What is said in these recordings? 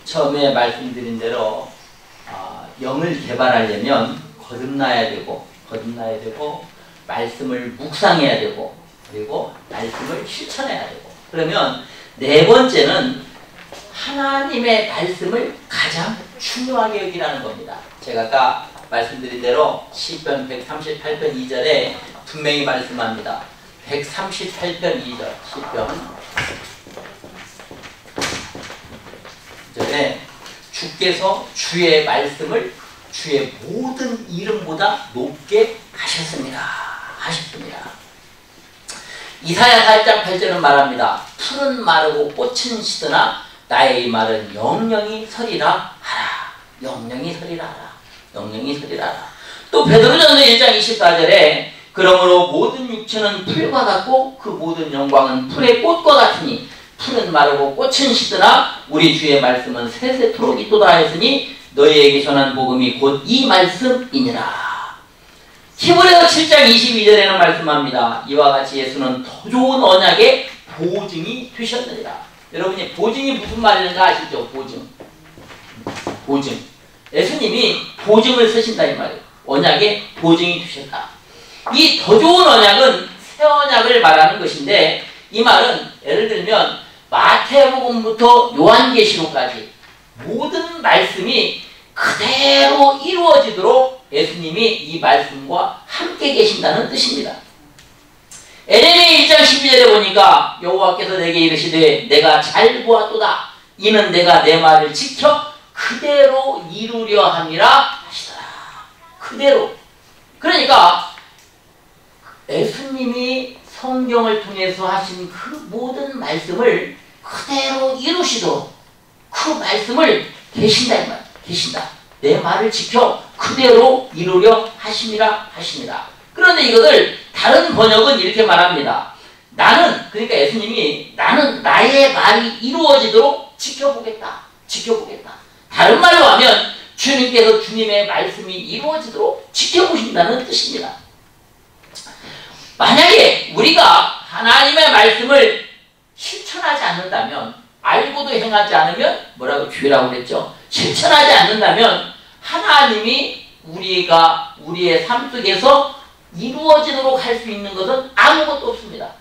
처음에 말씀드린 대로 영을 개발하려면 거듭나야 되고 말씀을 묵상해야 되고 그리고 말씀을 실천해야 되고 그러면 네 번째는 하나님의 말씀을 가장 중요하게 여기라는 겁니다. 제가 아까 말씀드린 대로 시편 138편 2절에 분명히 말씀합니다. 138편 2절 시편 2절에 주께서 주의 말씀을 주의 모든 이름보다 높게 하셨습니다. 이사야 4장 8절은 말합니다. 풀은 마르고 꽃은 시드나 나의 이 말은 영영이 서리라 하라. 영영이 서리라 하라. 또 베드로전서 1장 24절에 그러므로 모든 육체는 풀과 같고 그 모든 영광은 풀의 꽃과 같으니 풀은 마르고 꽃은 시드나 우리 주의 말씀은 세세토록 있도다 했으니 너희에게 전한 복음이 곧 이 말씀이니라. 히브리서 7장 22절에는 말씀합니다. 이와 같이 예수는 더 좋은 언약의 보증이 되셨느니라. 여러분이 보증이 무슨 말인가 아시죠? 보증. 예수님이 보증을 쓰신다 이 말이에요. 언약의 보증이 되셨다. 이 더 좋은 언약은 새 언약을 말하는 것인데 이 말은 예를 들면 마태복음부터 요한계시록까지 모든 말씀이 그대로 이루어지도록 예수님이 이 말씀과 함께 계신다는 뜻입니다. 에레미야 1장 12절에 보니까 여호와께서 내게 이르시되 내가 잘 보았도다. 이는 내가 내 말을 지켜 그대로 이루려 함이라 하시더라. 그대로. 그러니까 예수님이 성경을 통해서 하신 그 모든 말씀을 그대로 이루시도록 그 말씀을 계신다. 내 말을 지켜 그대로 이루려 하심이라. 그런데 이것을 다른 번역은 이렇게 말합니다. 그러니까 예수님이 나는 나의 말이 이루어지도록 지켜보겠다. 다른 말로 하면 주님께서 주님의 말씀이 이루어지도록 지켜보신다는 뜻입니다. 만약에 우리가 하나님의 말씀을 실천하지 않는다면 알고도 행하지 않으면 뭐라고 죄라고 그랬죠? 실천하지 않는다면 하나님이 우리의 삶 속에서 이루어지도록 할 수 있는 것은 아무것도 없습니다.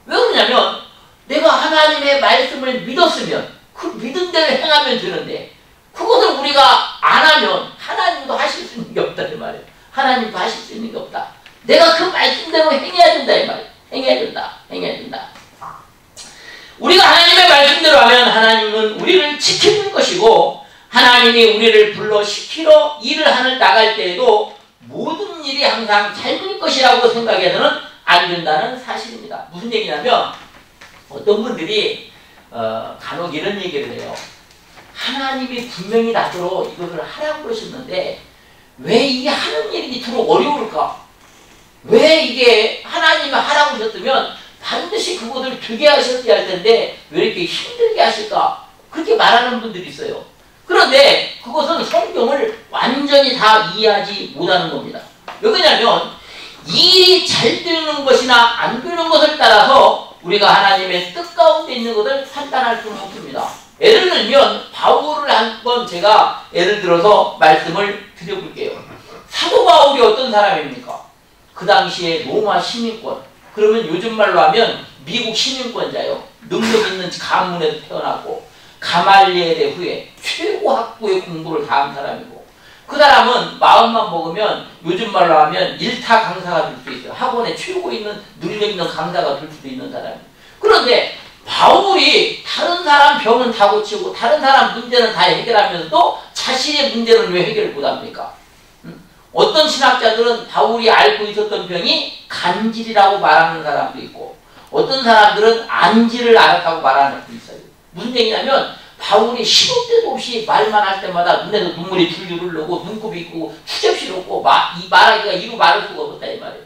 왜 그러냐면 내가 하나님의 말씀을 믿었으면 그 믿은 대로 행하면 되는데 그것을 우리가 안 하면 하나님도 하실 수 있는 게 없다 이 말이에요. 하나님도 하실 수 있는 게 없다. 내가 그 말씀대로 행해야 된다 이 말이에요. 행해야 된다. 우리가 하나님의 말씀대로 하면 하나님은 우리를 지키는 것이고 하나님이 우리를 불러시키러 일을 나갈 때에도 모든 일이 항상 잘 될 것이라고 생각해서는 안 된다는 사실입니다. 무슨 얘기냐면 어떤 분들이 간혹 이런 얘기를 해요. 하나님이 분명히 나더러 이것을 하라고 그러셨는데 왜 이게 하는 일이 이토록 어려울까? 왜 이게 하나님이 하라고 하셨으면 반드시 그것을 되게 하셨어야 할 텐데 왜 이렇게 힘들게 하실까? 그렇게 말하는 분들이 있어요. 그런데 그것은 성경을 완전히 다 이해하지 못하는 겁니다. 왜 그러냐면 일이 잘 되는 것이나 안 되는 것을 따라서 우리가 하나님의 뜻 가운데 있는 것을 판단할 수는 없습니다. 예를 들면 바울을 한번 제가 예를 들어서 말씀을 드려볼게요. 사도 바울이 어떤 사람입니까? 그 당시에 로마 시민권, 그러면 요즘 말로 하면 미국 시민권자요. 능력 있는 가문에서 태어났고 가말리엘의 후에 최고 학부의 공부를 다 한 사람이고 그 사람은 마음만 먹으면 요즘 말로 하면 일타 강사가 될 수 있어요. 학원에 최고 있는 능력 있는 강사가 될 수도 있는 사람이에요. 그런데 바울이 다른 사람 병은 다 고치고 다른 사람 문제는 다 해결하면서도 자신의 문제는 왜 해결을 못합니까? 어떤 신학자들은 바울이 앓고 있었던 병이 간질이라고 말하는 사람도 있고 어떤 사람들은 안질을 앓았다고 말하는 사람도 있어요. 무슨 얘기냐면 바울이 시도 때도 없이 말만 할 때마다 눈에서 눈물이 줄줄 흐르고 눈곱이 있고 추접시 없고 이 말하기가 이루 말할 수가 없었다 이 말이에요.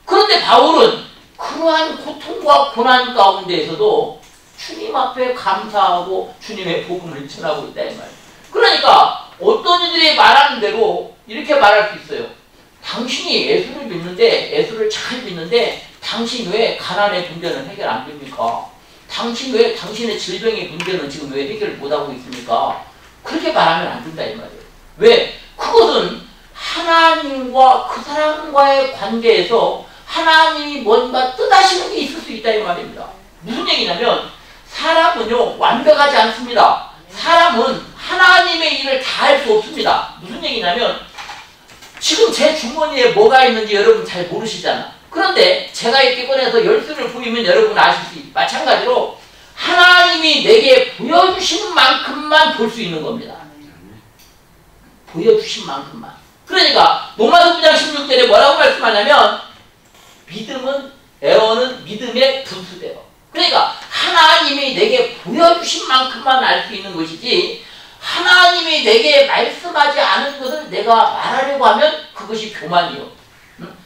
그런데 바울은 그러한 고통과 고난 가운데에서도 주님 앞에 감사하고 주님의 복음을 전하고 있다 이 말이에요. 그러니까 어떤 이들이 말하는 대로 이렇게 말할 수 있어요. 당신이 예수를 믿는데 예수를 잘 믿는데 당신 왜 가난의 문제는 해결 안 됩니까? 당신 왜 당신의 질병의 문제는 지금 왜 해결을 못하고 있습니까? 그렇게 말하면 안 된다 이 말이에요. 왜? 그것은 하나님과 그 사람과의 관계에서 하나님이 뭔가 뜻하시는 게 있을 수 있다 이 말입니다. 무슨 얘기냐면 사람은요 완벽하지 않습니다. 사람은 하나님의 일을 다 할 수 없습니다. 무슨 얘기냐면 지금 제 주머니에 뭐가 있는지 여러분 잘 모르시잖아. 그런데 제가 이렇게 꺼내서 열쇠를 보이면 여러분 아실 수 있고 마찬가지로 하나님이 내게 보여주신 만큼만 볼 수 있는 겁니다. 보여주신 만큼만. 그러니까 로마서 9장 16절에 뭐라고 말씀하냐면 믿음은 애원은 믿음의 분수대로. 그러니까 하나님이 내게 보여주신 만큼만 알 수 있는 것이지 하나님이 내게 말씀하지 않은 것을 내가 말하려고 하면 그것이 교만이요.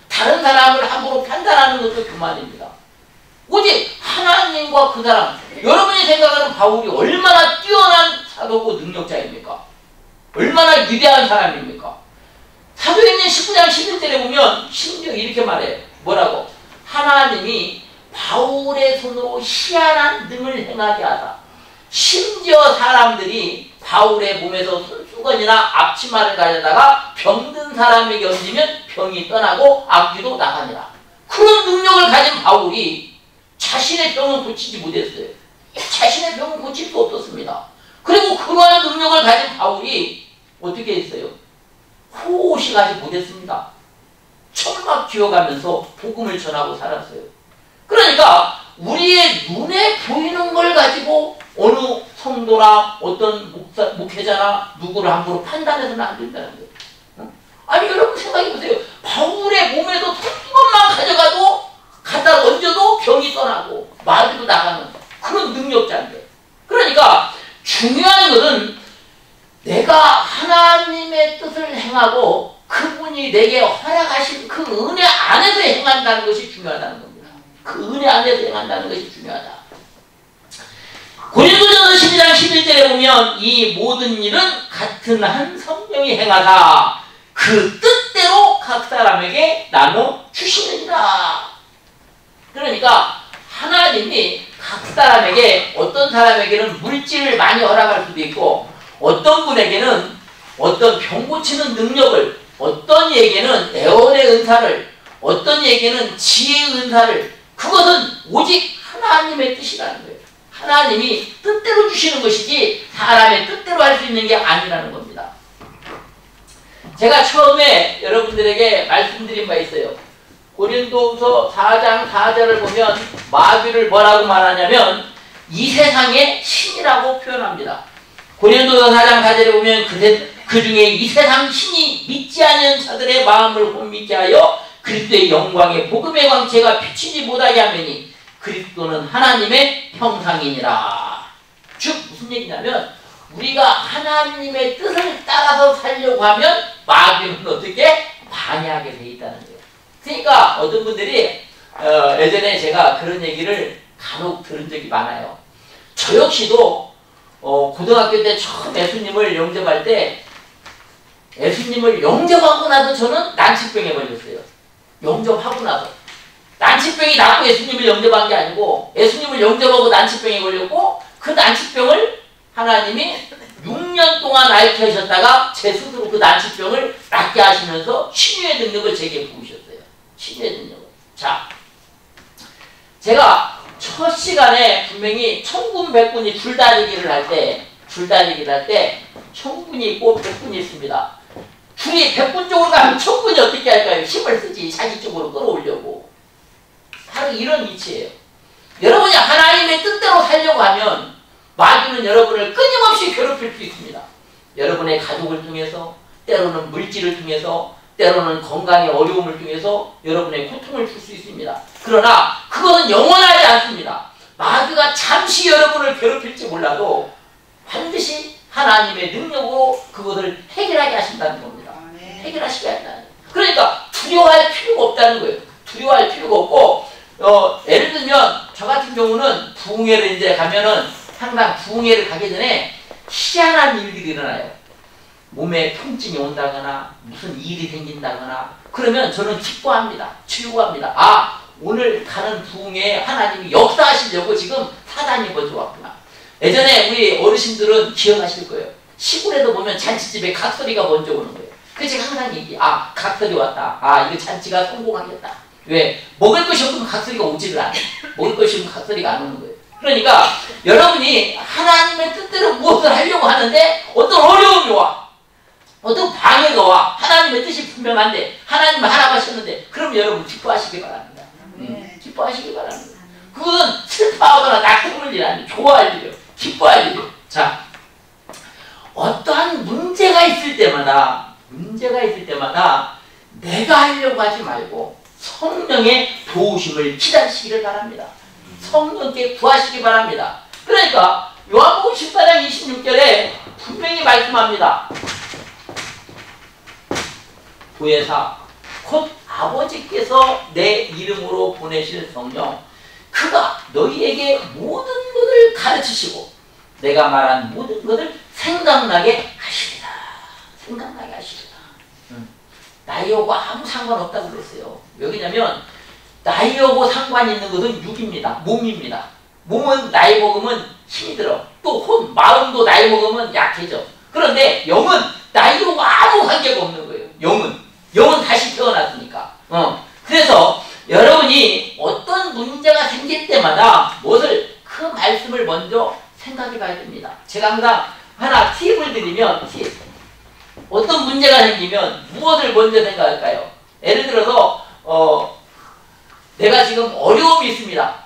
다른 사람을 함부로 판단하는 것도 교만입니다. 오직 하나님과 그 사람, 여러분이 생각하는 바울이 얼마나 뛰어난 사도고 능력자입니까? 얼마나 위대한 사람입니까? 사도행전 19장 11절에 보면 심지어 이렇게 말해요. 뭐라고? 하나님이 바울의 손으로 희한한 능을 행하게 하다. 심지어 사람들이 바울의 몸에서 손수건이나 앞치마를 가져다가 병든 사람에게 얹으면 병이 떠나고 악귀도 나가니라. 그런 능력을 가진 바울이 자신의 병은 고치지 못했어요. 자신의 병은 고칠 수 없었습니다. 그리고 그러한 능력을 가진 바울이 어떻게 했어요? 호의하지 못했습니다. 천막 쥐어가면서 복음을 전하고 살았어요. 그러니까 우리의 눈에 보이는 걸 가지고 어느 성도나 어떤 목회자나 누구를 함부로 판단해서는 안 된다는 거예요. 아니 여러분 생각해보세요. 바울의 몸에서 손수건만 가져가도 갖다 얹어도 병이 떠나고 마귀도 나가는 그런 능력자인데. 그러니까 중요한 것은 내가 하나님의 뜻을 행하고 그분이 내게 허락하신 그 은혜 안에서 행한다는 것이 중요하다는 겁니다. 그 은혜 안에서 행한다는 것이 중요하다. 고린도전서 12장 11절에 보면 이 모든 일은 같은 한 성령이 행하사 그 뜻대로 각 사람에게 나눠 주시느니라. 그러니까 하나님이 각 사람에게 어떤 사람에게는 물질을 많이 허락할 수도 있고 어떤 분에게는 어떤 병 고치는 능력을, 어떤 이에게는 애원의 은사를, 어떤 이에게는 지혜의 은사를, 그것은 오직 하나님의 뜻이라는 거예요. 하나님이 뜻대로 주시는 것이지 사람의 뜻대로 할 수 있는 게 아니라는 겁니다. 제가 처음에 여러분들에게 말씀드린 바 있어요. 고린도후서 4장 4절을 보면 마귀를 뭐라고 말하냐면 이 세상의 신이라고 표현합니다. 고린도서 4장 4절에 보면 그 중에 이 세상 신이 믿지 않는 자들의 마음을 혼미케 하여 그리스도의 영광의 복음의 광채가 비치지 못하게 하매니 그리스도는 하나님의 형상이니라. 즉 무슨 얘기냐면 우리가 하나님의 뜻을 따라서 살려고 하면 마귀는 어떻게 방해하게 돼 있다는 거예요. 그러니까 어떤 분들이 예전에 제가 그런 얘기를 간혹 들은 적이 많아요. 저 역시도 고등학교 때 처음 예수님을 영접할 때 예수님을 영접하고 나서 저는 난치병에 걸렸어요. 영접하고 나서. 난치병이 낫고 예수님을 영접한 게 아니고 예수님을 영접하고 난치병에 걸렸고 그 난치병을 하나님이 6년 동안 앓게 하셨다가 제 스스로 그 난치병을 낫게 하시면서 치유의 능력을 제게 부으셨어요. 치유의 능력을. 자, 제가 첫 시간에 분명히 천군 백군이 줄다리기를 할 때 천군이 있고 백군이 있습니다. 줄이 백군 쪽으로 가면 천군이 어떻게 할까요? 힘을 쓰지 자기 쪽으로 끌어오려고. 바로 이런 위치예요. 여러분이 하나님의 뜻대로 살려고 하면 마귀는 여러분을 끊임없이 괴롭힐 수 있습니다. 여러분의 가족을 통해서, 때로는 물질을 통해서, 때로는 건강의 어려움을 통해서 여러분의 고통을 줄 수 있습니다. 그러나 그것은 영원하지 않습니다. 마귀가 잠시 여러분을 괴롭힐지 몰라도 반드시 하나님의 능력으로 그것을 해결하게 하신다는 겁니다. 해결하시게 한다는 거예요. 그러니까 두려워할 필요가 없다는 거예요. 두려워할 필요가 없고 예를 들면 저 같은 경우는 부흥회를 이제 가면은 항상 부흥회를 가기 전에 희한한 일들이 일어나요. 몸에 통증이 온다거나 무슨 일이 생긴다거나 그러면 저는 기뻐합니다. 즐거워합니다. 아, 오늘 가는 부흥에 하나님이 역사하시려고 지금 사단이 먼저 왔구나. 예전에 우리 어르신들은 기억하실 거예요. 시골에도 보면 잔치집에 각설이가 먼저 오는 거예요. 그래서 제가 항상 아, 각설이 왔다. 아, 이거 잔치가 성공하겠다. 왜? 먹을 것이 없으면 각설이가 오지를 않아요. 먹을 것이 없으면 각설이가 안 오는 거예요. 그러니까 여러분이 하나님의 뜻대로 무엇을 하려고 하는데 어떤 어려움이 와. 어떤 방해가 와. 하나님의 뜻이 분명한데 하나님은 하라고 하셨는데 그럼 여러분 기뻐하시기 바랍니다. 기뻐하시기 바랍니다. 그건 슬퍼하거나 낙담할 일 아니에요. 좋아할 일이에요. 기뻐할 일이에요. 자, 어떠한 문제가 있을 때마다 내가 하려고 하지 말고 성령의 도우심을 기다리시기를 바랍니다. 성령께 구하시기 바랍니다. 그러니까 요한복음 14장 26절에 분명히 말씀합니다. 보혜사 곧 아버지께서 내 이름으로 보내실 성령 그가 너희에게 모든 것을 가르치시고 내가 말한 모든 것을 생각나게 하시리라. 생각나게 하시리라. 나이하고 아무 상관없다고 그랬어요. 왜냐면 나이하고 상관 있는 것은 육입니다. 몸입니다. 몸은 나이 먹으면 힘이 들어. 또 마음도 나이 먹으면 약해져. 그런데 영은 나이하고 아무 관계가 없는 거예요. 영은 다시 태어났으니까. 그래서 여러분이 어떤 문제가 생길 때마다 그 말씀을 먼저 생각해 봐야 됩니다. 제가 항상 하나 팁을 드리면 어떤 문제가 생기면 무엇을 먼저 생각할까요? 예를 들어서 내가 지금 어려움이 있습니다.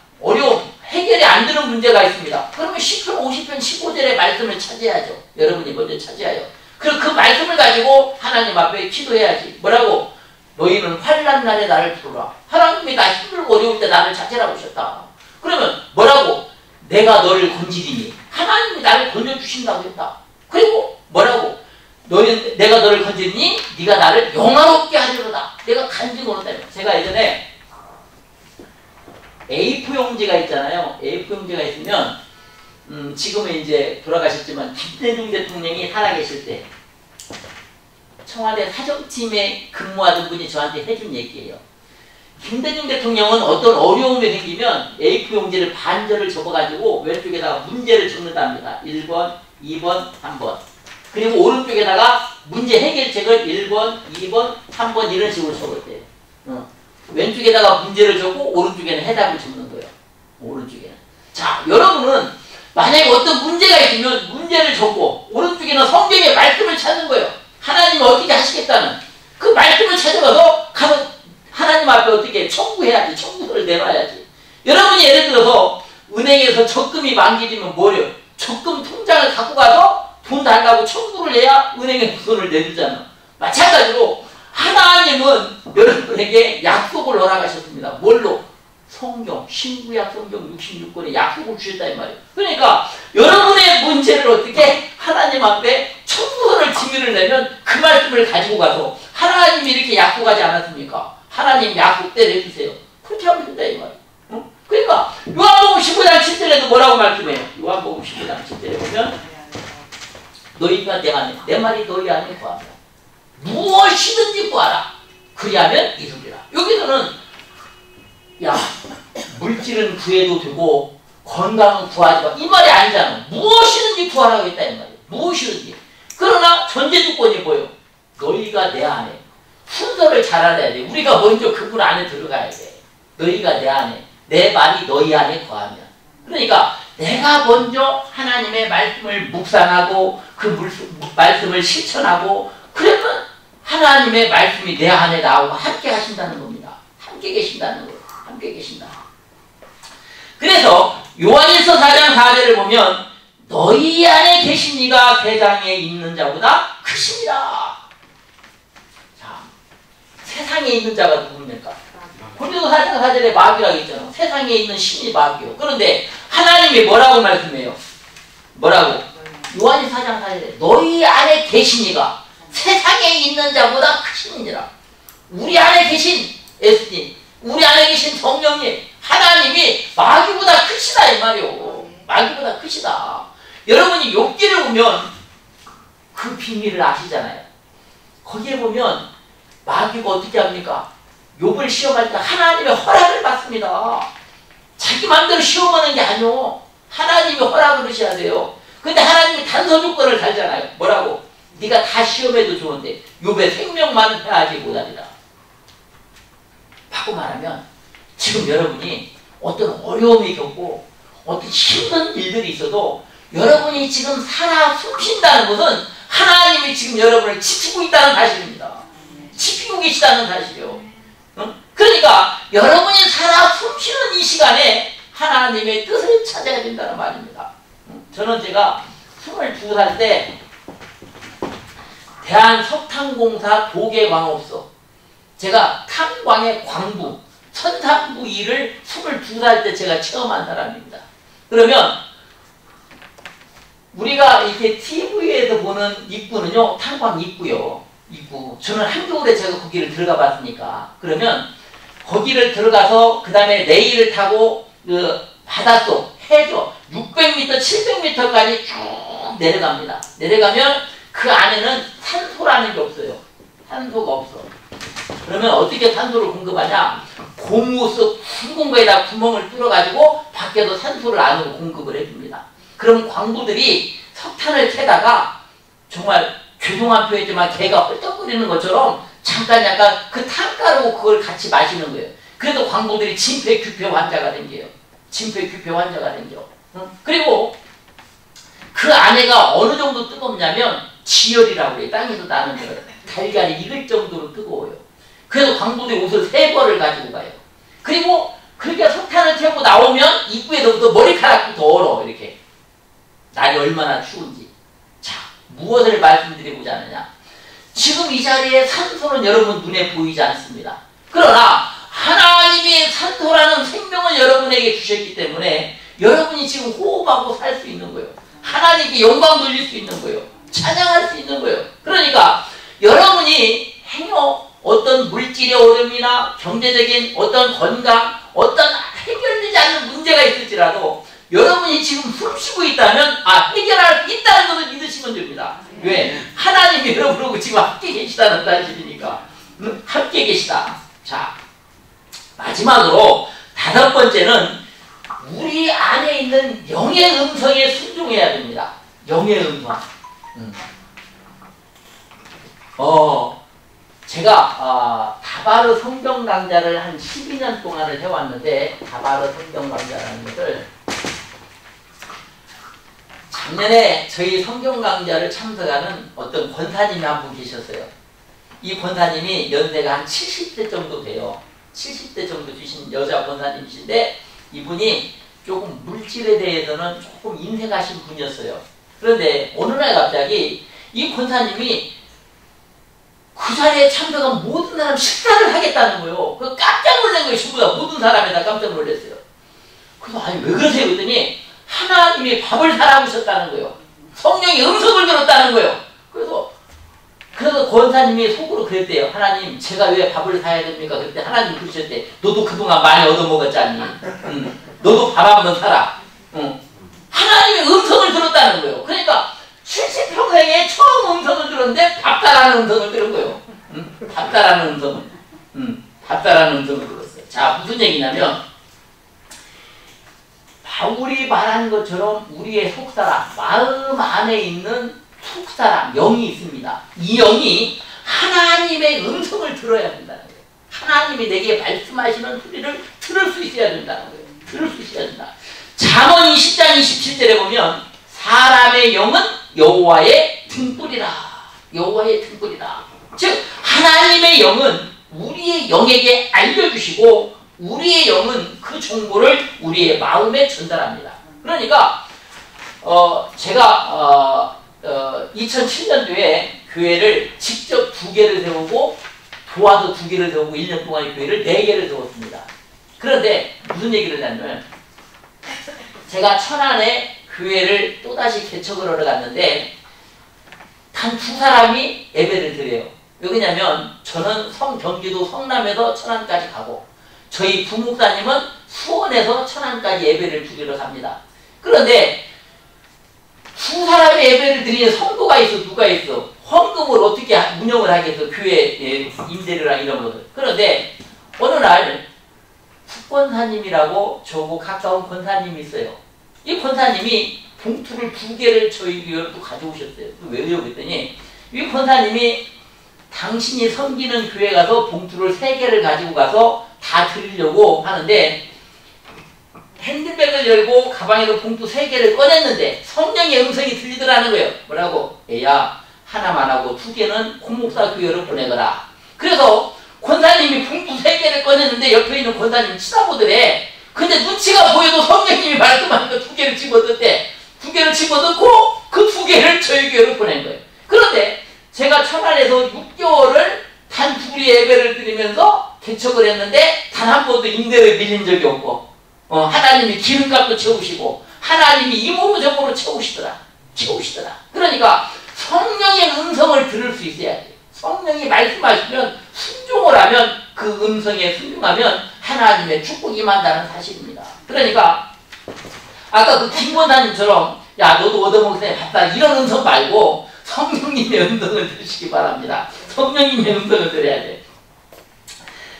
해결이 안 되는 문제가 있습니다. 그러면 10편, 50편, 15절의 말씀을 찾아야죠. 여러분이 먼저 찾아야죠. 그리고 그 말씀을 가지고 하나님 앞에 기도해야지. 뭐라고? 너희는 환난 날에 나를 부르라. 하나님이 나 힘들고 어려울 때 나를 찾으라고 하셨다. 그러면 뭐라고? 내가 너를 건지리니 하나님이 나를 건져주신다고 했다. 그리고 뭐라고? 내가 너를 건지리니 네가 나를 영화롭게 하리로다. 내가 간증을 한다. 제가 예전에 A4 용지가 있잖아요. A4 용지가 있으면 지금은 이제 돌아가셨지만 김대중 대통령이 살아계실 때 청와대 사정팀에 근무하던 분이 저한테 해준 얘기예요. 김대중 대통령은 어떤 어려움이 생기면 A4 용지를 반절을 접어가지고 왼쪽에다가 문제를 적는답니다. 1번, 2번, 3번. 그리고 오른쪽에다가 문제 해결책을 1번, 2번, 3번 이런 식으로 적었대요. 왼쪽에다가 문제를 적고 오른쪽에는 해답을 적는 거예요. 오른쪽에는. 자, 여러분은 만약에 어떤 문제가 있으면 문제를 적고 오른쪽에는 성경의 말씀을 찾는 거예요. 하나님이 어떻게 하시겠다는 그 말씀을 찾아가서 하나님 앞에 어떻게 청구해야지. 청구서를 내놔야지. 여러분이 예를 들어서 은행에서 적금이 만기되면 뭐래요? 적금 통장을 갖고 가서 돈 달라고 청구를 해야 은행에 돈을 내주잖아. 마찬가지로 하나님은 여러분에게 약속을 허락하셨습니다. 뭘로? 성경, 신구약 성경 66권의 약속을 주셨다 이 말이에요. 그러니까 여러분의 문제를 어떻게 하나님 앞에 청구서를 증인을 내면 그 말씀을 가지고 가서 하나님이 이렇게 약속하지 않았습니까? 하나님 약속대로 해주세요. 그렇게 하면 된다 이 말이에요. 그러니까 요한복음 15장 7절에도 뭐라고 말씀해요? 요한복음 15장 7절에 보면 너희가 내 말이 너희 안에 구하라. 무엇이든지 구하라. 그리하면 이루리라. 여기서는 물질은 구해도 되고 건강은 구하지 마. 이 말이 아니잖아. 무엇이든지 구하라고 했다 이 말이에요. 무엇이든지. 그러나 전제 조건이 뭐예요? 너희가 내 안에. 순서를 잘 알아야 돼. 우리가 먼저 그분 안에 들어가야 돼. 너희가 내 안에. 내 말이 너희 안에 거하면. 그러니까 내가 먼저 하나님의 말씀을 묵상하고 그 말씀을 실천하고 그러면 하나님의 말씀이 내 안에 나오고 함께 하신다는 겁니다. 함께 계신다는 거예요. 함께 계신다. 그래서 요한일서 4장 4절을 보면 너희 안에 계신 이가 세상에 있는 자보다 크십니다. 자, 세상에 있는 자가 누굽니까? 고린도서 4장 4절에 마귀라고 있잖아요. 세상에 있는 신이 마귀요. 그런데 하나님이 뭐라고 말씀해요? 뭐라고? 요한일서 4장 4절에 너희 안에 계신 이가 세상에 있는 자보다 크시니라. 우리 안에 계신 예수님, 우리 안에 계신 성령님, 하나님이 마귀보다 크시다 이 말이요. 마귀보다 크시다. 여러분이 욥기를 보면 그 비밀을 아시잖아요. 거기에 보면 마귀가 어떻게 합니까? 욥을 시험할 때 하나님의 허락을 받습니다. 자기 마음대로 시험하는 게 아니오. 하나님이 허락을 하셔야 돼요. 근데 하나님이 단서 조건을 달잖아요. 뭐라고? 네가 다 시험해도 좋은데 욥의 생명만은 해하지 못하리라. 하고 말하면 지금 여러분이 어떤 어려움이 겪고 어떤 힘든 일들이 있어도 여러분이 지금 살아 숨쉰다는 것은 하나님이 지금 여러분을 지키고 있다는 사실입니다. 지키고 계시다는 사실이요. 그러니까 여러분이 살아 숨쉬는 이 시간에 하나님의 뜻을 찾아야 된다는 말입니다. 저는 제가 22살 때 대한석탄공사 도계광업소, 제가 탄광의 광부, 천상부 일을 22살 때 제가 체험한 사람입니다. 그러면 우리가 이렇게 TV에서 보는 입구는요, 탄광 입구요. 입구. 저는 한겨울에 제가 거기를 들어가 봤으니까. 그러면 거기를 들어가서 그 다음에 레일을 타고 그 바닷속, 해저 600m, 700m까지 쭉 내려갑니다. 내려가면 그 안에는 산소라는 게 없어요. 산소가 없어. 그러면 어떻게 산소를 공급하냐? 고무 속 큰 거에다 구멍을 뚫어가지고 밖에서 산소를 안으로 공급을 해줍니다. 그럼 광부들이 석탄을 캐다가 정말 죄송한 표현이지만 개가 헐떡거리는 것처럼 잠깐 약간 그 탄가루 그걸 같이 마시는 거예요. 그래서 광부들이 심폐규폐 환자가 된게요. 심폐규폐 환자가 된겨. 그리고 그 안에가 어느 정도 뜨겁냐면 지열이라고 그래요. 땅에서 나는 걸. 달걀이 익을 정도로 뜨거워요. 그래서 광부들이 옷을 3벌을 가지고 가요. 그리고 그렇게 석탄을 태우고 나오면 입구에서부터 머리카락부터 얼어. 이렇게. 날이 얼마나 추운지. 자, 무엇을 말씀드리고자 하느냐. 지금 이 자리에 산소는 여러분 눈에 보이지 않습니다. 그러나 하나님이 산소라는 생명을 여러분에게 주셨기 때문에 여러분이 지금 호흡하고 살 수 있는 거예요. 하나님께 영광 돌릴 수 있는 거예요. 찬양할 수 있는 거예요. 그러니까 여러분이 행여 어떤 물질의 어려움이나 경제적인 어떤 건강, 어떤 해결되지 않는 문제가 있을지라도 여러분이 지금 숨쉬고 있다면 해결할 수 있다는 것을 믿으시면 됩니다. 왜? 하나님이 여러분하고 지금 함께 계시다는 사실이니까. 함께 계시다. 자, 마지막으로 5번째는 우리 안에 있는 영의 음성에 순종해야 됩니다. 영의 음성. 제가 다바르 성경 강좌를 한 12년 동안을 해왔는데, 다바르 성경 강좌라는 것을 작년에 저희 성경 강좌를 참석하는 어떤 권사님이 한 분 계셨어요. 이 권사님이 연세가 한 70대 정도 돼요. 70대 정도 되신 여자 권사님이신데 이분이 조금 물질에 대해서는 조금 인색하신 분이었어요. 그런데 어느 날 갑자기 이 권사님이 그 자리에 참석한 모든 사람 식사를 하겠다는 거예요. 그 깜짝 놀란 거예요. 전부 다 모든 사람이 다 깜짝 놀랐어요. 그래서 아니 왜 그러세요? 그랬더니 하나님이 밥을 사라고 하셨다는 거예요. 성령이 음성을 들었다는 거예요. 그래서 권사님이 속으로 그랬대요. 하나님, 제가 왜 밥을 사야 됩니까? 그때 하나님 그러셨대. 너도 그동안 많이 얻어먹었잖니. 너도 밥 한번 사라. 하나님의 음성을 들었다는 거예요. 그러니까 70평생에 처음 음성을 들었는데 밥 사라는 음성을 들은 거예요. 밥 사라는 음성을. 밥 사라는 음성을 들었어요. 자, 무슨 얘기냐면 바울이 말한 것처럼 우리의 속사람, 마음 안에 있는 속사람, 영이 있습니다. 이 영이 하나님의 음성을 들어야 된다는 거예요. 하나님이 내게 말씀하시는 소리를 들을 수 있어야 된다는 거예요. 들을 수 있어야 된다. 잠언 20장 27절에 보면 사람의 영은 여호와의 등불이라. 여호와의 등불이라. 즉 하나님의 영은 우리의 영에게 알려주시고 우리의 영은 그 정보를 우리의 마음에 전달합니다. 그러니까 제가 2007년도에 교회를 직접 2개를 세우고 도와서 2개를 세우고 1년 동안 교회를 4개를 세웠습니다. 그런데 무슨 얘기를 하냐면 제가 천안에 교회를 또다시 개척을 하러 갔는데 단 2사람이 예배를 드려요. 왜냐면 저는 경기도 성남에서 천안까지 가고 저희 부목사님은 수원에서 천안까지 예배를 드리러 갑니다. 그런데 2사람의 예배를 드리는 성도가 있어. 누가 있어? 헌금을 어떻게 운영을 하겠어? 교회 임대료랑 이런 것들. 그런데 어느 날 국권사님이라고 저하고 가까운 권사님이 있어요. 이 권사님이 봉투를 2개를 저희 교회로 또 가져오셨어요. 왜요? 그랬더니 이 권사님이 당신이 섬기는 교회 가서 봉투를 3개를 가지고 가서 다 드리려고 하는데 핸드백을 열고 가방에서 봉투 3개를 꺼냈는데 성령의 음성이 들리더라는 거예요. 뭐라고? 애야, 하나만 하고 2개는 콩목사 교회로 보내거라. 그래서 권사님이 봉투 3개를 꺼냈는데 옆에 있는 권사님이 쳐다보더래. 근데 눈치가 보여도 성령님이 말씀하니까 2개를 집어넣대. 2개를 집어넣고 그 2개를 저희 교회로 보낸 거예요. 그런데 제가 천안에서 6개월을 단 둘이 예배를 드리면서 개척을 했는데 단 한 번도 임대료에 밀린 적이 없고 하나님이 기름값도 채우시고 하나님이 이 몸을 저 몸으로 채우시더라. 그러니까 성령의 음성을 들을 수 있어야 돼요. 성령이 말씀하시면 순종을 하면 그 음성에 순종하면 하나님의 축복이 임한다는 사실입니다. 그러니까 아까 그 김권사님처럼 야 너도 얻어먹으세요 봤다 이런 음성 말고 성령님의 음성을 들으시기 바랍니다. 성령님의 음성을 들어야 돼.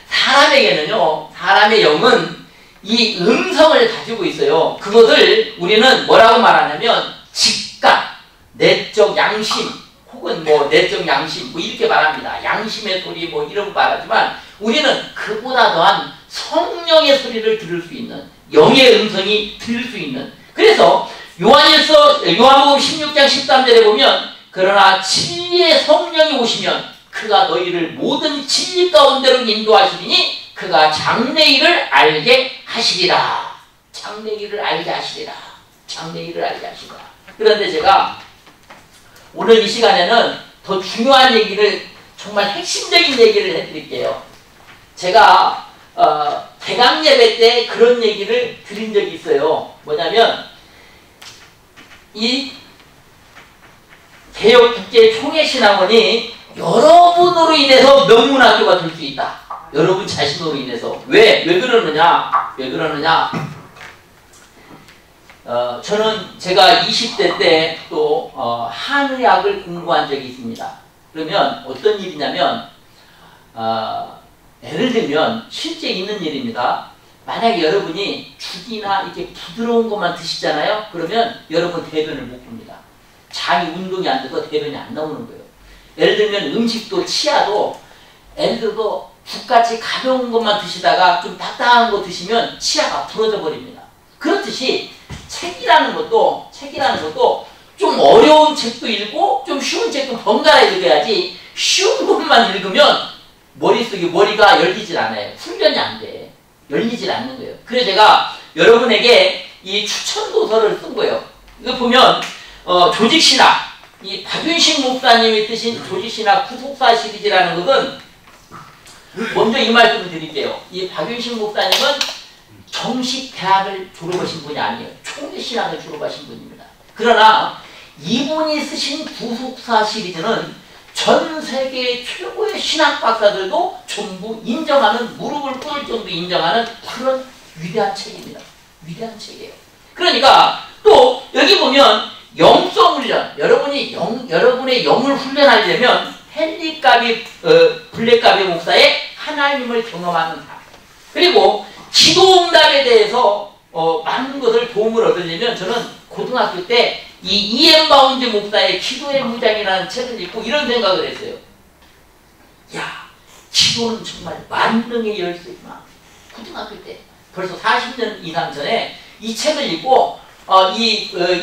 사람에게는요, 사람의 영은 이 음성을 가지고 있어요. 그것을 우리는 뭐라고 말하냐면 직각, 내적 양심 혹은 뭐 내적 양심 뭐 이렇게 말합니다. 양심의 소리 뭐 이런 거 말하지만 우리는 그보다 더한 성령의 소리를 들을 수 있는 영의 음성이 들을 수 있는 그래서 요한복음 16장 13절에 보면 그러나 진리의 성령이 오시면 그가 너희를 모든 진리 가운데로 인도하시리니 그가 장래일을 알게 하시리라. 장래일을 알게 하시리라. 그런데 제가 오늘 이 시간에는 더 중요한 얘기를 정말 핵심적인 얘기를 해드릴게요. 제가 대강 예배 때 그런 얘기를 드린 적이 있어요. 뭐냐면 이 개혁국제총회신학원이 여러분으로 인해서 명문학교가 될 수 있다. 여러분 자신으로 인해서. 왜 그러느냐? 저는 제가 20대 때 또 한의학을 공부한 적이 있습니다. 그러면 어떤 일이냐면 예를 들면 실제 있는 일입니다. 만약에 여러분이 죽이나 이렇게 부드러운 것만 드시잖아요. 그러면 여러분 대변을 못 봅니다. 장이 운동이 안 돼서 대변이 안 나오는 거예요. 예를 들면 음식도 치아도 예를 들어서 죽같이 가벼운 것만 드시다가 좀 딱딱한 거 드시면 치아가 부러져 버립니다. 그렇듯이 책이라는 것도 좀 어려운 책도 읽고 좀 쉬운 책도 번갈아 읽어야지 쉬운 것만 읽으면 머리가 열리질 않아요. 훈련이 안 돼. 열리질 않는 거예요. 그래서 제가 여러분에게 이 추천 도서를 쓴 거예요. 이거 보면 조직신학 이 박윤식 목사님이 쓰신 조직신학 구속사 시리즈라는 것은 먼저 이 말씀을 드릴게요. 이 박윤식 목사님은 정식 대학을 졸업하신 분이 아니에요. 총회신학을 졸업하신 분입니다. 그러나 이분이 쓰신 구속사 시리즈는 전 세계 최고의 신학 박사들도 전부 인정하는 무릎을 꿇을 정도 인정하는 그런 위대한 책입니다. 위대한 책이에요. 그러니까 또 여기 보면 영성 훈련, 여러분의 영을 훈련하려면 헨리 블랙가비 목사의 하나님을 경험하는 삶. 그리고 기도응답에 대해서 많은 것을 도움을 얻으려면 저는 고등학교 때 이 이엠 바운드 목사의 기도의 무장이라는 책을 읽고 이런 생각을 했어요. 야, 기도는 정말 만능의 열쇠구나. 고등학교 때 벌써 40년 이상 전에 이 책을 읽고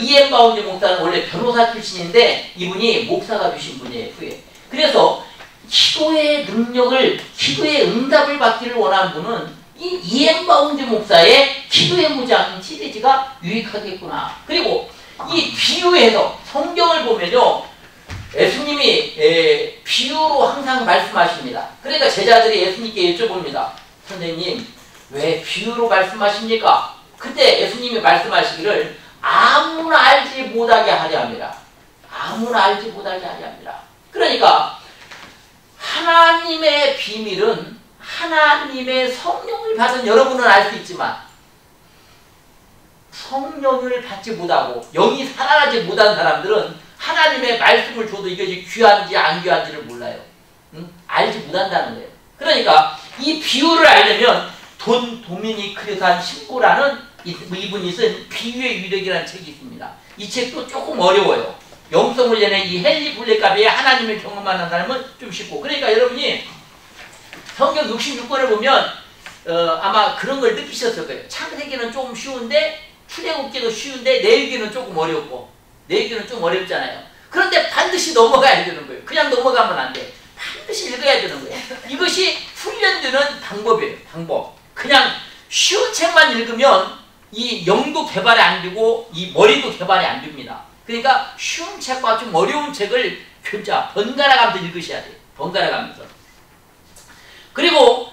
이엠 바운드 목사는 원래 변호사 출신인데 이분이 목사가 되신 분이에요. 후에. 그래서 기도의 능력을 기도의 응답을 받기를 원하는 분은 이 이엠 바운드 목사의 기도의 무장 시리즈가 유익하겠구나. 그리고 이 비유에서 성경을 보면요 예수님이 비유로 항상 말씀하십니다. 그러니까 제자들이 예수님께 여쭤봅니다. 선생님 왜 비유로 말씀하십니까? 그때 예수님이 말씀하시기를 아무나 알지 못하게 하려 합니다. 아무나 알지 못하게 하려 합니다. 그러니까 하나님의 비밀은 하나님의 성령을 받은 여러분은 알 수 있지만 성령을 받지 못하고 영이 살아나지 못한 사람들은 하나님의 말씀을 줘도 이것이 귀한지 안 귀한지를 몰라요. 응? 알지 못한다는 거예요. 그러니까 이 비유를 알려면 돈 도미니크한 신부라는 이분이 쓴 비유의 위력이라는 책이 있습니다. 이 책도 조금 어려워요. 영성을 전에 이 헨리 블랙가비의 하나님을 경험하는 사람은 좀 쉽고, 그러니까 여러분이 성경 66권을 보면 아마 그런 걸 느끼셨을 거예요. 창세기는 조금 쉬운데 출애굽기도 쉬운데 레위기는 조금 어렵고, 레위기는 좀 어렵잖아요. 그런데 반드시 넘어가야 되는 거예요. 그냥 넘어가면 안 돼. 반드시 읽어야 되는 거예요. 이것이 훈련되는 방법이에요. 방법. 그냥 쉬운 책만 읽으면 이 영도 개발이 안 되고 이 머리도 개발이 안 됩니다. 그러니까 쉬운 책과 좀 어려운 책을 번갈아 가면서 읽으셔야 돼요. 번갈아 가면서. 그리고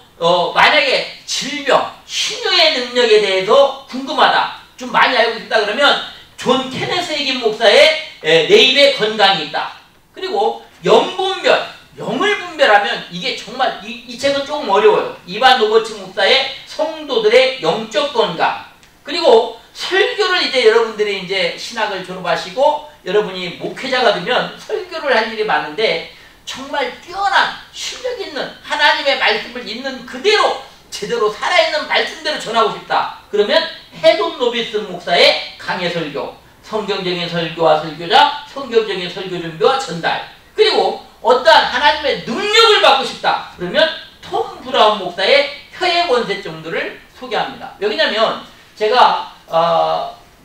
만약에 질병, 신유의 능력에 대해서 궁금하다, 좀 많이 알고 싶다 그러면 존 케네스 에긴 목사의 내 입에 건강이 있다. 그리고 영분별, 영을 분별하면 이게 정말 이 책은 조금 어려워요. 이반 로버츠 목사의 성도들의 영적 건강. 그리고 설교를 이제 여러분들이 이제 신학을 졸업하시고 여러분이 목회자가 되면 설교를 할 일이 많은데 정말 뛰어난 실력 있는 하나님의 말씀을 있는 그대로 제대로 살아있는 말씀대로 전하고 싶다. 그러면 해돈 노비스 목사의 강해 설교, 성경적인 설교와 설교자, 성경적인 설교 준비와 전달. 그리고 어떠한 하나님의 능력을 받고 싶다. 그러면 톰 브라운 목사의 혀의 권세 정도를 소개합니다. 왜냐면 제가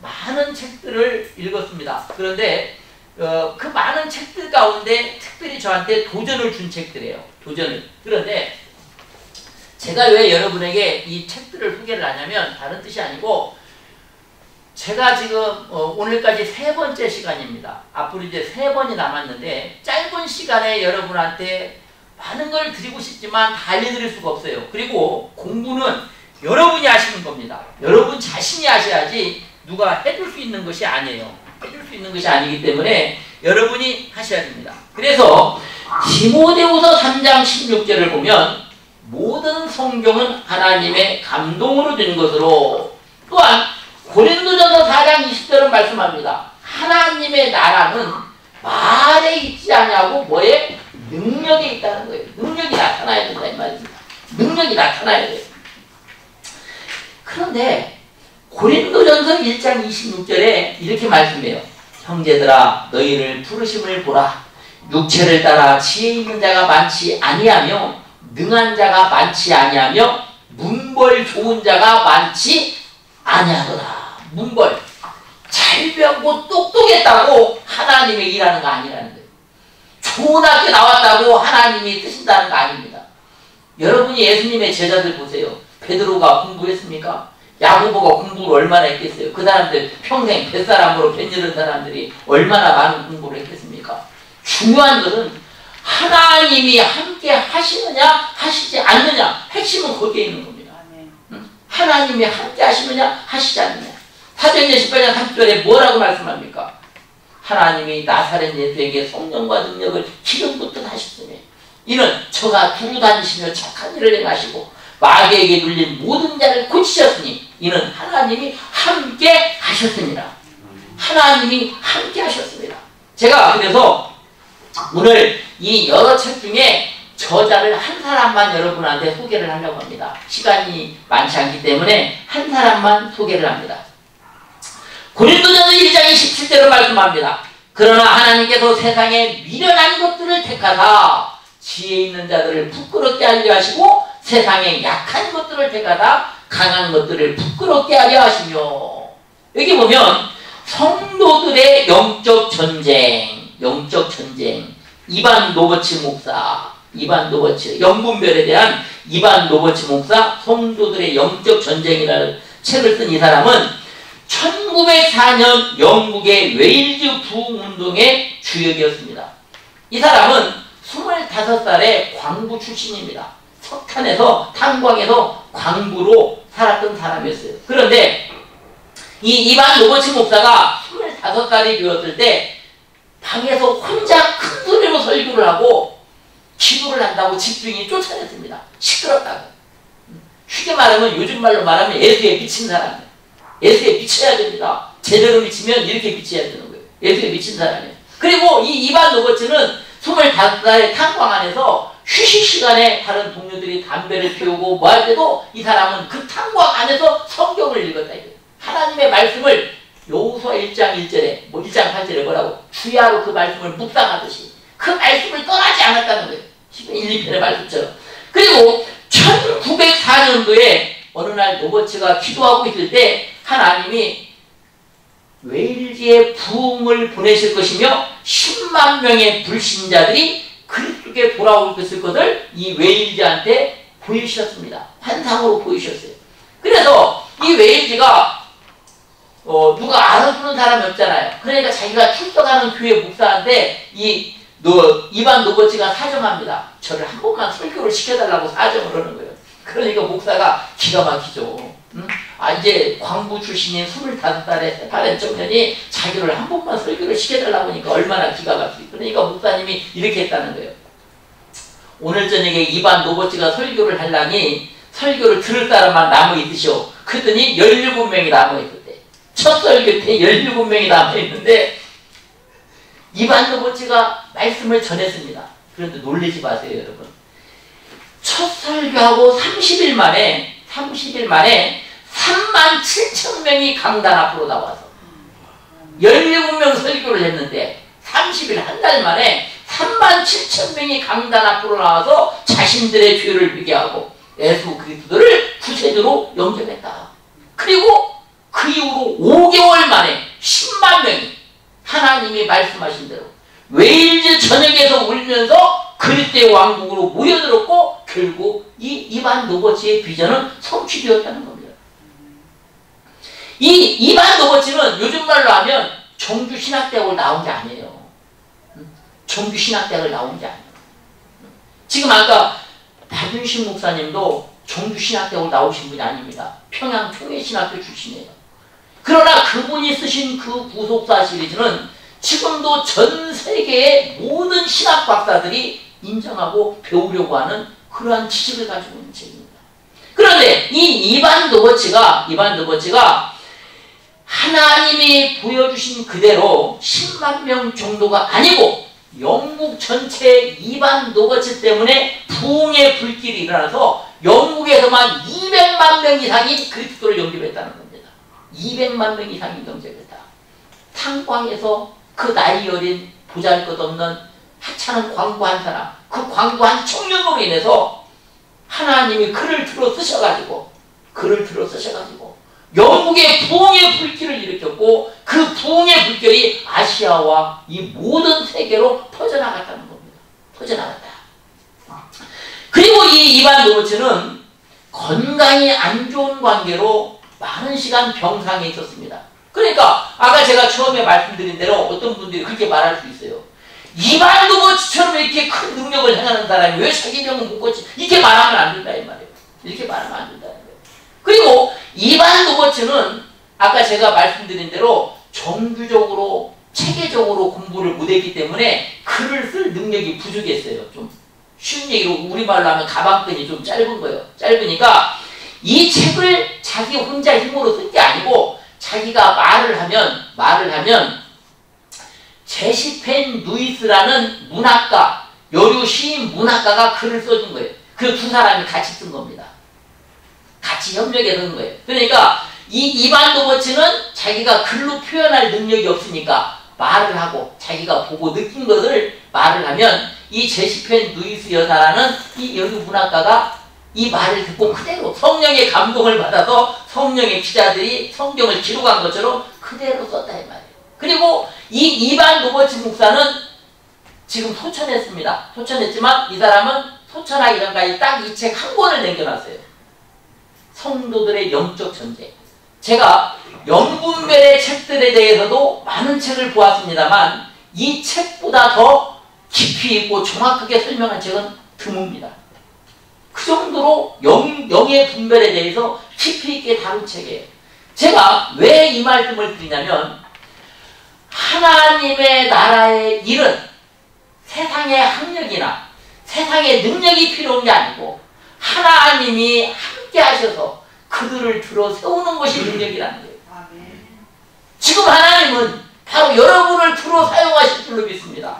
많은 책들을 읽었습니다. 그런데 그 많은 책들 가운데 특별히 저한테 도전을 준 책들이에요. 도전을. 그런데 제가 왜 여러분에게 이 책들을 소개를 하냐면 다른 뜻이 아니고 제가 지금 오늘까지 3번째 시간입니다. 앞으로 이제 3번이 남았는데 짧은 시간에 여러분한테 많은 걸 드리고 싶지만 다 알려드릴 수가 없어요. 그리고 공부는 여러분이 하시는 겁니다. 여러분 자신이 하셔야지 누가 해줄 수 있는 것이 아니에요. 해줄 수 있는 것이 아니기 때문에 여러분이 하셔야 됩니다. 그래서 디모데후서 3장 16절을 보면 모든 성경은 하나님의 감동으로 된 것으로, 또한 고린도전서 4장 20절은 말씀합니다. 하나님의 나라는 말에 있지 않냐고 뭐에? 능력에 있다는 거예요. 능력이 나타나야 된다 이 말입니다. 능력이 나타나야 돼요. 그런데 고린도전서 1장 26절에 이렇게 말씀해요. 형제들아 너희를 부르심을 보라. 육체를 따라 지혜 있는 자가 많지 아니하며 능한 자가 많지 아니하며 문벌 좋은 자가 많지 아니하더라. 문벌 잘 배우고 똑똑했다고 하나님의 일하는 거 아니라는 거예요. 좋은 학교 나왔다고 하나님이 뜨신다는 거 아닙니다. 여러분이 예수님의 제자들 보세요. 베드로가 공부했습니까? 야고보가 공부를 얼마나 했겠어요? 그 사람들 평생 뱃사람으로 뱃여는 사람들이 얼마나 많은 공부를 했겠습니까? 중요한 것은 하나님이 함께 하시느냐 하시지 않느냐, 핵심은 거기에 있는 겁니다. 하나님이 함께 하시느냐 하시지 않느냐. 사도행전 18장 30절에 뭐라고 말씀합니까? 하나님이 나사렛 예수에게 성령과 능력을 기름부터 하셨으니 이는 저가 두루 다니시며 착한 일을 행하시고 마귀에게 눌린 모든 자를 고치셨으니 이는 하나님이 함께 하셨습니다. 하나님이 함께 하셨습니다. 제가 그래서 오늘 이 여러 책 중에 저자를 한 사람만 여러분한테 소개를 하려고 합니다. 시간이 많지 않기 때문에 한 사람만 소개를 합니다. 고린도전서 1장 27절로 말씀합니다. 그러나 하나님께서 세상에 미련한 것들을 택하사 지혜 있는 자들을 부끄럽게 하려 하시고 세상에 약한 것들을 택하다 강한 것들을 부끄럽게 하려 하시며, 여기 보면 성도들의 영적 전쟁, 이반 노버츠 목사, 이반 노버츠, 영분별에 대한 이반 노버츠 목사, 성도들의 영적 전쟁이라는 책을 쓴 이 사람은 1904년 영국의 웨일즈 부흥운동의 주역이었습니다. 이 사람은 25살의 광부 출신입니다. 석탄에서, 탄광에서 광부로 살았던 사람이었어요. 그런데 이 이반 노버츠 목사가 25살이 되었을 때 방에서 혼자 큰 소리로 설교를 하고 기도를 한다고 집주인이 쫓아냈습니다. 시끄럽다고. 쉽게 말하면, 요즘 말로 말하면 예수에 미친 사람이에요. 예수에 미쳐야 됩니다. 제대로 미치면 이렇게 미쳐야 되는 거예요. 예수에 미친 사람이에요. 그리고 이 이반 로버츠는 25살의 탄광 안에서 휴식 시간에 다른 동료들이 담배를 피우고 뭐 할 때도 이 사람은 그 탄광 안에서 성경을 읽었다. 하나님의 말씀을 여호수아 1장 1절에 뭐 1장 8절에 뭐라고 주야로 그 말씀을 묵상하듯이 그 말씀을 떠나지 않았다는 거예요. 시편 1, 2편의 말씀처럼. 그리고 1904년도에 어느 날 노버츠가 기도하고 있을 때 하나님이 웨일즈에 부흥을 보내실 것이며 10만 명의 불신자들이 그리스도께 돌아올 것을 이 웨일즈한테 보이셨습니다. 환상으로 보이셨어요. 그래서 이 웨일즈가 누가 알아주는 사람이 없잖아요. 그러니까 자기가 출석하는 교회 목사한테 이반 노버츠가 사정합니다. 저를 한 번만 설교를 시켜달라고 사정을 하는 거예요. 그러니까 목사가 기가 막히죠. 이제 광부 출신인 25살의 바른 청년이 자기를 한 번만 설교를 시켜달라고 하니까 얼마나 기가 막히지. 그러니까 목사님이 이렇게 했다는 거예요. 오늘 저녁에 이반 노버츠가 설교를 하려니 설교를 들을 사람만 남아있으시오. 그랬더니 17명이 남아있었대. 첫 설교 때 17명이 남아있는데 이반 노버츠가 말씀을 전했습니다. 그런데 놀라지 마세요, 여러분. 첫 설교하고 30일 만에 37,000명이 강단 앞으로 나와서 17명 설교를 했는데 30일 한 달 만에 37,000명이 강단 앞으로 나와서 자신들의 죄를 회개하고 예수 그리스도를 구세주로 영접했다. 그리고 그 이후로 5개월 만에 10만 명이 하나님이 말씀하신 대로 웨일즈 전역에서 울면서 그리스도의 왕국으로 모여들었고 결국 이 이반 노버츠의 비전은 성취되었다는 겁니다. 이 이반 노버츠는 요즘 말로 하면 정규신학대학을 나온 게 아니에요. 정규신학대학을 나온 게 아니에요. 지금 아까 박윤식 목사님도 정규신학대학을 나오신 분이 아닙니다. 평양 통일신학교 출신이에요. 그러나 그분이 쓰신 그 구속사 시리즈는 지금도 전 세계의 모든 신학 박사들이 인정하고 배우려고 하는 그러한 지식을 가지고 있는 책입니다. 그런데 이 이반 노버츠가 하나님이 보여주신 그대로 10만 명 정도가 아니고 영국 전체 이반 노버츠 때문에 부흥의 불길이 일어나서 영국에서만 200만 명 이상이 그리스도를 영접했다는 겁니다. 200만 명 이상이 영접했다. 탄광에서 그 나이 어린 보잘것없는 하찮은 광부한 사람, 그 광부한 청년으로 인해서 하나님이 그를 들어 쓰셔가지고 영국의 부흥의 불길을 일으켰고 그 부흥의 불길이 아시아와 이 모든 세계로 퍼져나갔다는 겁니다. 퍼져나갔다. 그리고 이 이반 노버츠는 건강이 안 좋은 관계로 많은 시간 병상에 있었습니다. 그러니까 아까 제가 처음에 말씀드린 대로 어떤 분들이 그렇게 말할 수 있어요. 이반 노버츠처럼 이렇게 큰 능력을 행하는 사람이 왜 자기 병을 못 고치? 이렇게 말하면 안 된다 이 말이에요. 이렇게 말하면 안 된다는 거예요. 그리고 이반 노버츠는 아까 제가 말씀드린 대로 정규적으로 체계적으로 공부를 못했기 때문에 글을 쓸 능력이 부족했어요. 좀 쉬운 얘기로 우리말로 하면 가방끈이 좀 짧은 거예요. 짧으니까 이 책을 자기 혼자 힘으로 쓴 게 아니고 자기가 말을 하면 제시펜 루이스라는 문학가, 여류 시인 문학가가 글을 써준 거예요. 그 두 사람이 같이 쓴 겁니다. 같이 협력해서 쓴 거예요. 그러니까 이 이반 노버츠는 자기가 글로 표현할 능력이 없으니까 말을 하고 자기가 보고 느낀 것을 말을 하면 이 제시펜 루이스 여사라는 이 여류 문학가가 이 말을 듣고 그대로 성령의 감동을 받아서 성령의 기자들이 성경을 기록한 것처럼 그대로 썼다 이 말이에요. 그리고 이 이반 노버츠 목사는 지금 소천했습니다. 소천했지만 이 사람은 소천하기 전까지 딱 이 책 한 권을 남겨놨어요. 성도들의 영적 전쟁. 제가 영분별의 책들에 대해서도 많은 책을 보았습니다만 이 책보다 더 깊이 있고 정확하게 설명한 책은 드뭅니다. 그 정도로 영의 분별에 대해서 깊이 있게 다룬 책이에요. 제가 왜 이 말씀을 드리냐면 하나님의 나라의 일은 세상의 학력이나 세상의 능력이 필요한 게 아니고 하나님이 함께 하셔서 그들을 들어 세우는 것이 능력이라는 거예요. 지금 하나님은 바로 여러분을 들어 사용하실 줄로 믿습니다.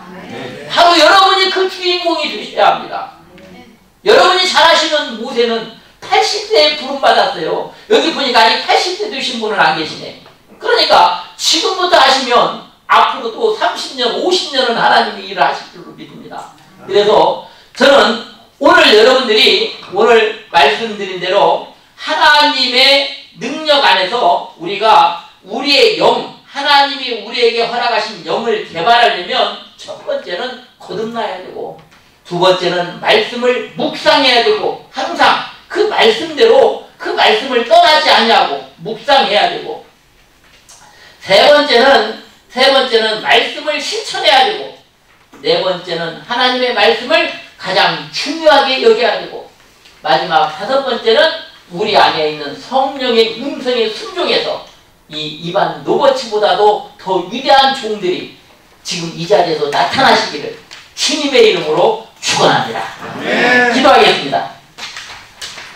바로 여러분이 그 주인공이 되셔야 합니다. 여러분이 잘 아시는 모세는 80세에 부름받았어요. 여기 보니까 아직 80세 되신 분은 안 계시네. 그러니까 지금부터 하시면 앞으로 또 30년, 50년은 하나님이 일을 하실 줄로 믿습니다. 그래서 저는 오늘 여러분들이 오늘 말씀드린 대로 하나님의 능력 안에서 우리가 우리의 영, 하나님이 우리에게 허락하신 영을 개발하려면 첫 번째는 거듭나야 되고, 두 번째는 말씀을 묵상해야 되고, 항상 그 말씀대로 그 말씀을 떠나지 아니하고 묵상해야 되고, 세 번째는 말씀을 실천해야 되고, 네 번째는 하나님의 말씀을 가장 중요하게 여겨야 되고, 마지막 다섯 번째는 우리 안에 있는 성령의 음성에 순종해서 이 이반 로버츠보다도 더 위대한 종들이 지금 이 자리에서 나타나시기를 주님의 이름으로 축원합니다. 기도하겠습니다.